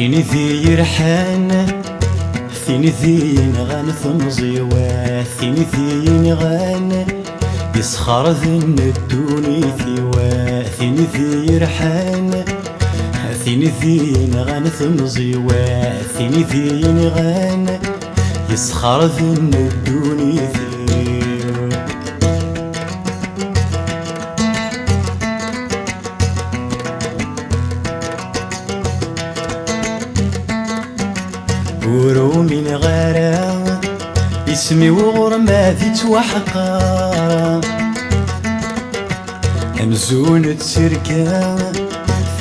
ثيني ذي يرحان ثيني ذي نغان ثمزيوا ثيني ذي نغان يسخر ذن الدوني ثيوا ثيني ذي يرحان ثيني ذي نغان ثمزيوا ثيني ذي نغان يسخر ذن الدوني ثيوا ورو من غرام اسمي وغرما ذي توحقا أمزونة سركا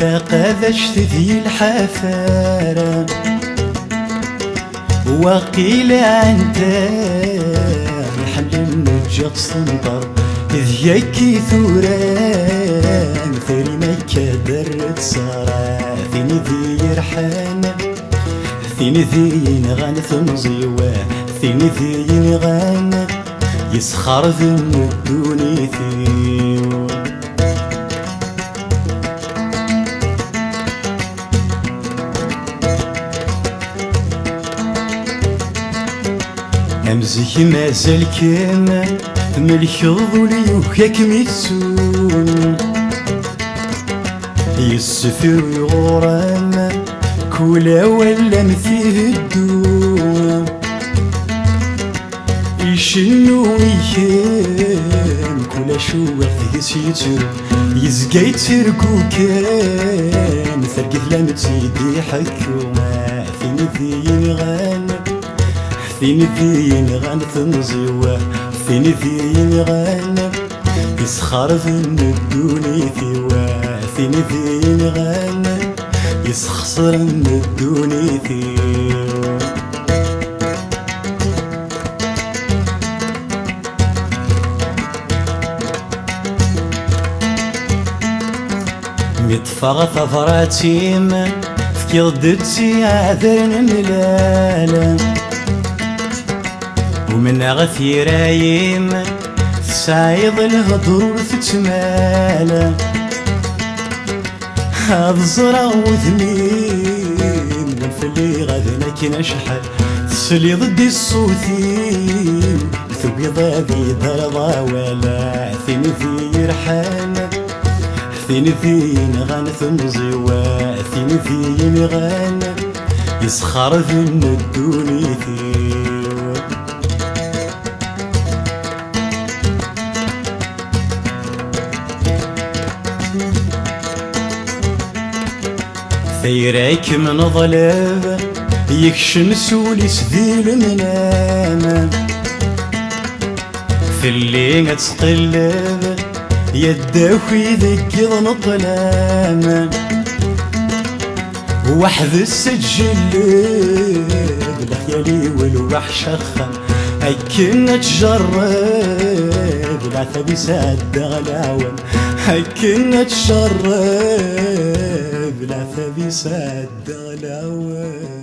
فقاذشت ذي الحفارة وقيل أنت يحل النجاق صنطر إذ يكي ثوران ثري مكة درت صارا ثيني ذي يرحان ثيني ذي نغان ثمزيوا ثيني ذي نغان يسخر ذن الدوني ثيوا أمزيك مازال كيما ملك الظلي وكاك ميتسون يسفر ويغرام كولا ولا مثيه الدوم يشنو يخيم كولا شوق فيه سيتر يزقى يتركو كان ثرقت لمتيدي حكومة ثيني ذي نغان ثيني ذي نغان ثمزيوا ثيني ذي نغان يسخر ذن الدوني ثيوا ثيني ذي نغان يسخسر من الدوني ثيوا متفغ ثفراتيم في ردتي عذرن ملالا ومن غثي رايم تسعيض الهضور تتمالا هاد زرع وثمين والفلي غادنا كي نشحل تسلي ضدي الصوتين ثوبي ضادي درضا ولا ثيني ذي يرحان ثيني ذي نغان ثمزيوا ثيني ذي نغان يسخر ذن الدوني ثيوا ثيريك من ظلاب يكشن سوليس ذي المنام في اللي تقلب يداوي ذيك يظن الظلام وحذ السجل بالخيالي والوحش خم هكنا تجرب العثب يسد غلاوم هكنا تجرب العثب يسد غلاوم